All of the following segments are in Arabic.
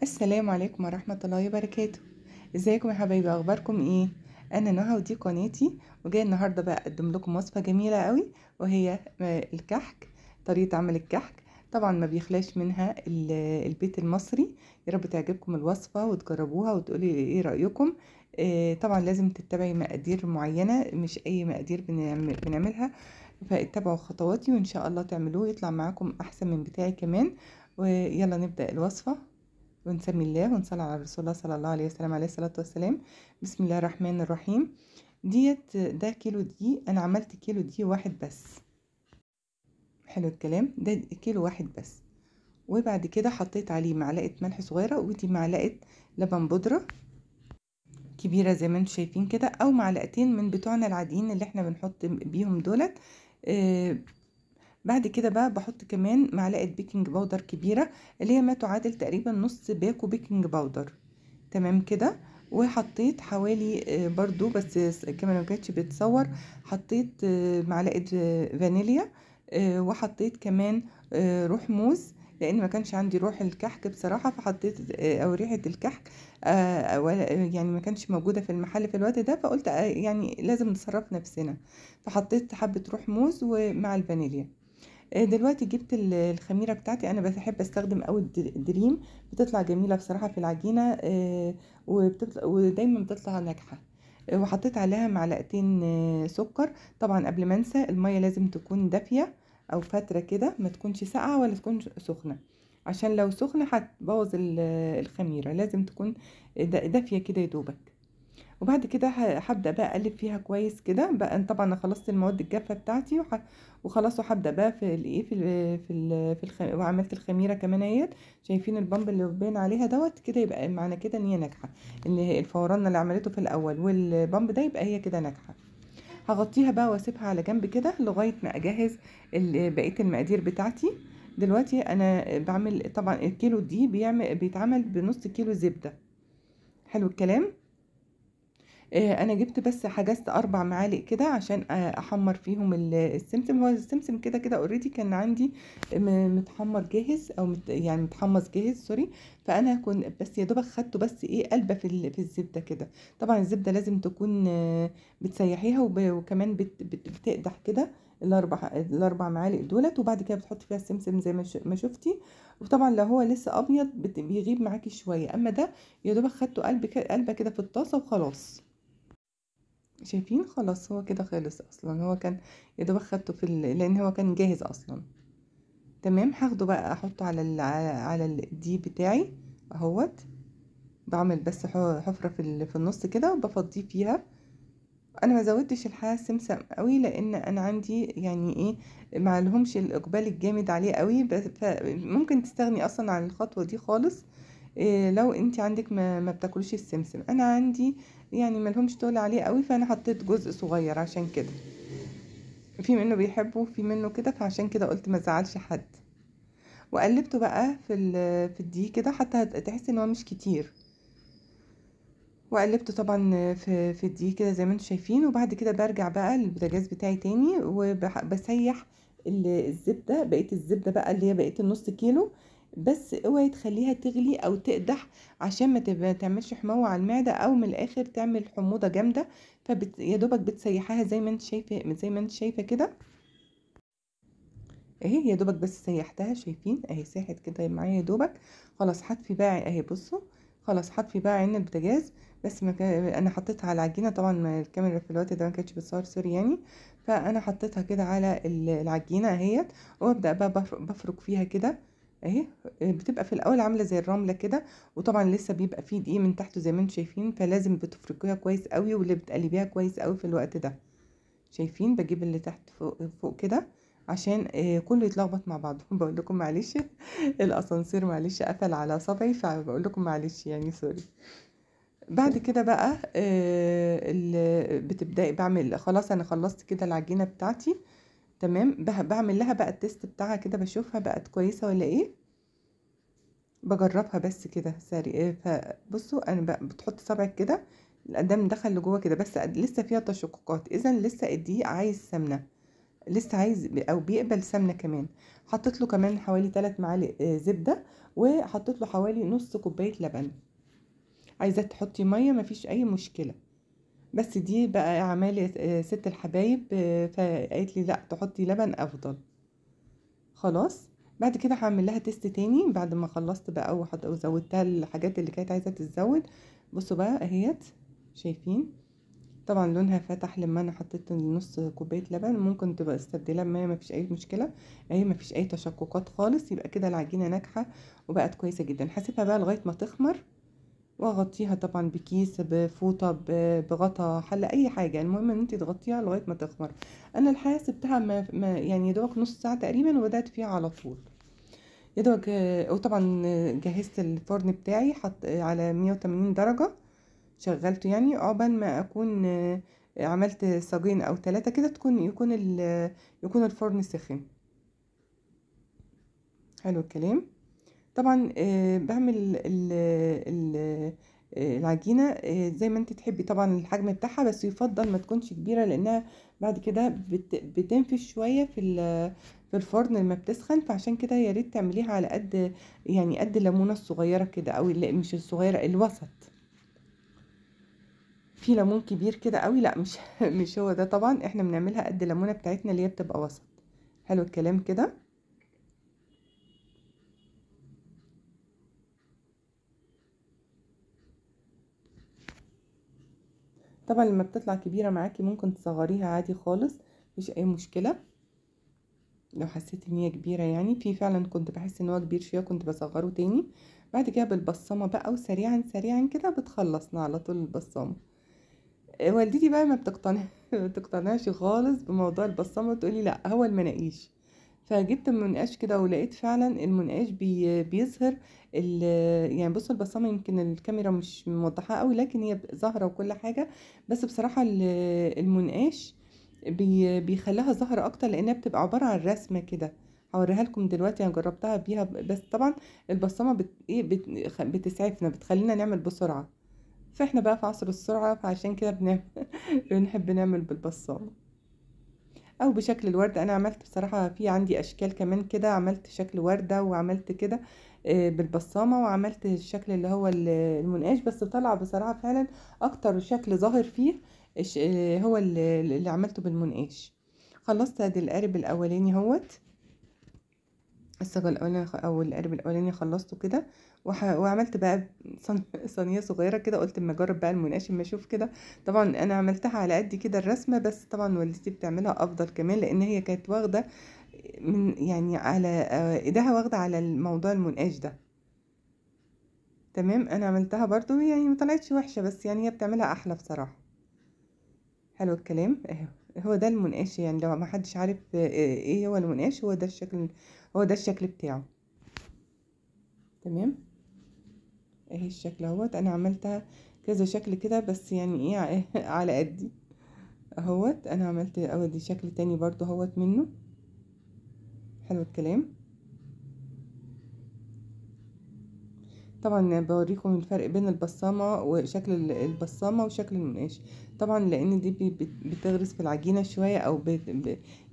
السلام عليكم ورحمة الله وبركاته. ازيكم يا حبايبي، اخباركم ايه؟ انا نهى ودي قناتي، وجايه النهارده بقى اقدم لكم وصفة جميلة قوي، وهي الكحك. طريقة عمل الكحك طبعا ما بيخلاش منها البيت المصري. يا رب تعجبكم الوصفة وتجربوها وتقولي ايه رأيكم. طبعا لازم تتبعي مقادير معينة، مش اي مقادير بنعملها. فاتبعوا خطواتي وان شاء الله تعملوه يطلع معاكم احسن من بتاعي كمان. ويلا نبدأ الوصفة، ونسمي الله ونصلي على رسول الله صلى الله عليه وسلم عليه الصلاة والسلام. بسم الله الرحمن الرحيم. ده كيلو دي، انا عملت كيلو دي واحد بس. حلو الكلام، ده كيلو واحد بس. وبعد كده حطيت عليه معلقة ملح صغيرة، ودي معلقة لبن بودرة كبيرة زي ما انتم شايفين كده، او معلقتين من بتوعنا العاديين اللي احنا بنحط بيهم دولت. آه بعد كده بقى بحط كمان معلقة بيكنج باودر كبيرة، اللي هي ما تعادل تقريبا نص باكو بيكنج باودر. تمام كده. وحطيت حوالي برضو، بس كمان ما كانتش بتصور، حطيت معلقة فانيليا. وحطيت كمان روح موز، لان ما كانش عندي روح الكحك بصراحة، فحطيت او ريحة الكحك يعني ما كانش موجودة في المحل في الوقت ده، فقلت يعني لازم نصرف نفسنا، فحطيت حبة روح موز ومع الفانيليا. دلوقتي جبت الخميرة بتاعتي، انا بحب استخدم قوي الدريم، بتطلع جميلة بصراحة في العجينة، ودايما بتطلع ناجحة. وحطيت عليها معلقتين سكر. طبعا قبل ما انسى، المية لازم تكون دافية او فترة كده، ما تكونش ساقعة ولا تكون سخنة، عشان لو سخنة هتبوظ الخميرة. لازم تكون دافية كده يا دوبك. وبعد كده هبدأ بقى اقلب فيها كويس كده بقى. أنا طبعا خلصت المواد الجافة بتاعتي وخلاص، وهبدأ بقى في الايه وعملت الخميرة كمان اهيت. شايفين البامب اللي باين عليها دوت كده، يبقى معنى كده ان هي ناجحة، ان الفوران اللي عملته في الاول والبامب ده يبقى هي كده ناجحة. هغطيها بقى واسيبها على جنب كده لغاية ما اجهز بقية المقادير بتاعتي. دلوقتي انا بعمل طبعا الكيلو دي بيتعمل بنص كيلو زبدة. حلو الكلام. انا جبت بس حجزت 4 معالق كده عشان احمر فيهم السمسم. هو السمسم كده كده اوريدي كان عندي متحمر جاهز، او يعني متحمص جاهز، سوري. فانا كنت بس يا دوبك خدته بس ايه قلبه في الزبده كده. طبعا الزبده لازم تكون بتسيحيها، وكمان بتقدح كده الاربع معالق دولت، وبعد كده بتحطي فيها السمسم زي ما شفتي. وطبعا لو هو لسه ابيض بيغيب معاكي شويه، اما ده يا دوبك خدته قلبه كده في الطاسه وخلاص. شايفين؟ خلاص هو كده خلص اصلا. هو كان يا دوبك خدته لان هو كان جاهز اصلا. تمام. هاخده بقى احطه على الدي بتاعي اهوت. بعمل بس حفرة في النص كده وبفضيه فيها. انا ما زودتش الحقيقه السمسم قوي، لان انا عندي يعني ايه، ما لهمش الاقبال الجامد عليه قوي، بس فممكن تستغني اصلا عن الخطوه دي خالص. إيه لو انت عندك ما بتاكلوش السمسم. انا عندي يعني ما لهمش تقول عليه قوي، فانا حطيت جزء صغير عشان كده. في منه بيحبه في منه كده، فعشان كده قلت ما زعلش حد. وقلبته بقى في الدقيق كده حتى تحس ان هو مش كتير. وقلبته طبعا في الدقيق كده زي ما انتم شايفين. وبعد كده برجع بقى للبوتاجاز بتاعي تاني، وبسيح الزبده، بقيه الزبده بقى اللي هي بقيه النص كيلو. بس اوعي تخليها تغلي او تقدح، عشان ما تعملش حموضه على المعده، او من الاخر تعمل حموضه جامده. يا دوبك بتسيحها زي ما انت شايفه، كده اهي. يا دوبك بس سيحتها، شايفين اهي ساحت كده معايا يا دوبك. خلاص هطفي بقى اهي، بصوا. خلاص هطفي بقى عين البوتاجاز. بس ما كان انا حطيتها على العجينه، طبعا ما الكاميرا في الوقت ده ما كانتش بتصور، سوري يعني. فانا حطيتها كده على العجينه اهيت. وابدا بقى بفرك فيها كده اهي. بتبقى في الاول عامله زي الرمله كده، وطبعا لسه بيبقى فيه دقيق من تحته زي ما انتم شايفين، فلازم بتفركوها كويس قوي، واللي بتقلبيها كويس قوي في الوقت ده. شايفين؟ بجيب اللي تحت فوق فوق كده، عشان كله يتلخبط مع بعضه. بقول لكم معلش، الاسانسير معلش قفل على صبعي، فبقول لكم معلش يعني، سوري. بعد كده بقى بتبداي بعمل. خلاص انا خلصت كده العجينه بتاعتي. تمام. بعمل لها بقى التيست بتاعها كده، بشوفها بقت كويسه ولا ايه. بجربها بس كده سريع. فبصوا انا بقى بتحط صبعك كده، القدام دخل لجوه كده، بس لسه فيها تشققات، اذا لسه الدقيق عايز سمنه. لسه عايز او بيقبل سمنه كمان. حطيت له كمان حوالي 3 معالق زبده، وحطيت له حوالي نص كوبايه لبن. عايزه تحطي ميه مفيش اي مشكله، بس دي بقى اعمالي ست الحبايب، فقالت لي لا تحطي لبن افضل. خلاص. بعد كده هعمل لها تيست تاني بعد ما خلصت بقى وزودتها الحاجات اللي كانت عايزه تتزود. بصوا بقى اهيت، شايفين؟ طبعا لونها فتح لما انا حطيت نص كوبايه لبن. ممكن تبقى استبدلها بميه مفيش اي مشكله، اهي مفيش اي تشققات خالص. يبقى كده العجينه ناجحه وبقت كويسه جدا. هسيبها بقى لغايه ما تخمر، واغطيها طبعا بكيس، بفوطه، بغطا حله، اي حاجه. المهم ان انت تغطيها لغايه ما تخمر. انا الحقيقه سبتها يعني يا دوبك نص ساعه تقريبا، وبدات فيها على طول يا دوبك. وطبعا جهزت الفرن بتاعي، حط على 180 درجه، شغلته يعني عقبال ما اكون عملت صاجين او 3 كده، يكون الفرن سخن. حلو الكلام. طبعا بعمل العجينة زي ما انت تحبي طبعا الحجم بتاعها، بس يفضل ما تكونش كبيرة، لانها بعد كده بتنفش شوية في الفرن لما بتسخن. فعشان كده يا ريت تعمليها على قد، يعني قد الليمونة الصغيرة كده، او مش الصغيرة، الوسط. في ليمون كبير كده قوي لا، مش مش هو ده طبعا. احنا بنعملها قد الليمونة بتاعتنا اللي هي بتبقى وسط. حلو الكلام كده. طبعا لما بتطلع كبيرة معاكي ممكن تصغريها عادي خالص، مفيش اي مشكلة. لو حسيت ان هي كبيرة، يعني في فعلا كنت بحس ان هو كبير شوية كنت بصغره تاني. بعد كده بالبصامة بقى، وسريعا سريعا كده بتخلصنا على طول البصامة. والدتي بقى ما بتقتنع ما بتقتنعش خالص بموضوع البصامة، وتقولي لا هو المناقيش. فجبت المنقاش كده، ولقيت فعلا المنقاش بيظهر يعني بصوا البصامة، يمكن الكاميرا مش موضحة قوي لكن هي ظاهرة وكل حاجة. بس بصراحة المنقاش بيخليها ظاهرة اكتر، لانها بتبقى عبارة عن رسمة كده. هوريها لكم دلوقتي، انا جربتها بيها. بس طبعا البصامة بتسعفنا، بتخلينا نعمل بسرعة. فاحنا بقى في عصر السرعة، فعشان كده بنحب نعمل بالبصامة او بشكل الوردة. انا عملت بصراحة في عندي اشكال كمان كده، عملت شكل وردة وعملت كده بالبصامة، وعملت الشكل اللي هو المنقاش. بس طلع بصراحة فعلا اكتر شكل ظاهر فيه هو اللي عملته بالمنقاش. خلصت ادي القارب الاولاني اهوت، الصاجة الأولانية أو القارب الأولاني خلصته كده. وعملت بقى صينية صغيرة كده. قلت اما أجرب بقى المنقاش اما أشوف كده. طبعا أنا عملتها على قد كده الرسمة، بس طبعا والدتي بتعملها أفضل كمان، لأن هي كانت واخدة من يعني على إيدها، واخدة على الموضوع المنقاش ده. تمام. أنا عملتها برضو يعني مطلعتش وحشة، بس يعني هي بتعملها أحلى بصراحة. حلو الكلام اهو. هو ده المنقاش، يعني لو ما حدش عارف ايه هو المنقاش، هو ده الشكل، هو ده الشكل بتاعه. تمام. اهي الشكل اهوت. انا عملتها كذا شكل كده، بس يعني ايه على قدي اهوت. انا عملت اودي شكل تاني برضو اهوت منه. حلو الكلام. طبعا بوريكم الفرق بين البصامة وشكل البصامة وشكل المنقاش. طبعا لان دي بتغرس في العجينة شوية، او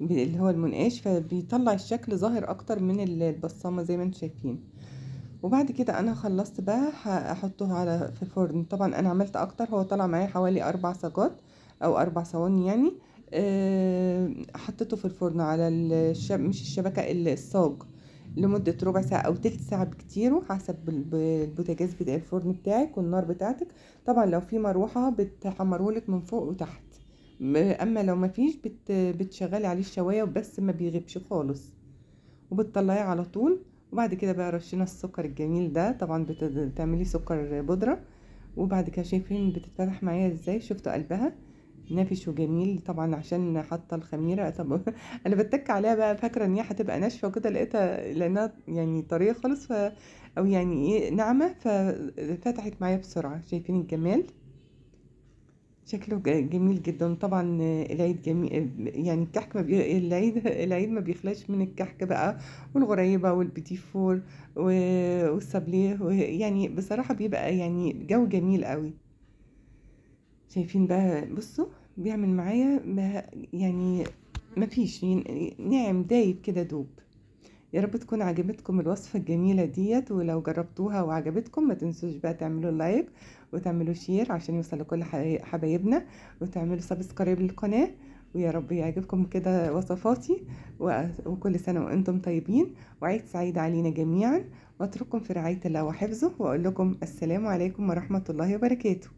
اللي هو المنقاش، فبيطلع الشكل ظاهر اكتر من البصامة زي ما انتم شايفين. وبعد كده انا خلصت بقى هحطه في الفرن. طبعا انا عملت اكتر، هو طلع معايا حوالي 4 صاجات او 4 صواني يعني. حطيته في الفرن على مش الشبكة، الصاج، لمدة ربع ساعة او تلت ساعة بكتير، حسب البوتاجاز بتاع الفرن بتاعك والنار بتاعتك. طبعا لو في مروحة بتحمرهولك من فوق وتحت، اما لو ما فيش بتشغلي عليه الشواية وبس، ما بيغيبش خالص، وبتطلعيه على طول. وبعد كده بقى رشينا السكر الجميل ده. طبعا بتعملي سكر بودرة. وبعد كده شايفين بتتفتح معايا ازاي؟ شفتوا قلبها نافش وجميل طبعا عشان حاطه الخميره. طب انا بتك عليها بقى فاكره ان هي هتبقى ناشفه وكده، لقيتها لانها يعني طريه خالص، او يعني ايه ناعمه، ففتحت معايا بسرعه. شايفين الجمال؟ شكله جميل جدا. طبعا العيد جميل، يعني الكحك ما العيد ما بيخلاش من الكحك بقى، والغريبة والبيتي فور والسابليه، يعني بصراحة بيبقى يعني جو جميل قوي. شايفين بقى؟ بصوا بيعمل معايا يعني مفيش ناعم دايب كده دوب. يا رب تكون عجبتكم الوصفة الجميلة ديت، ولو جربتوها وعجبتكم ما تنسوش بقى تعملوا لايك وتعملوا شير عشان يوصل لكل حبايبنا، وتعملوا سبسكرايب للقناة. ويا رب يعجبكم كده وصفاتي، وكل سنة وانتم طيبين، وعيد سعيد علينا جميعا، واترككم في رعاية الله وحفظه، واقول لكم السلام عليكم ورحمة الله وبركاته.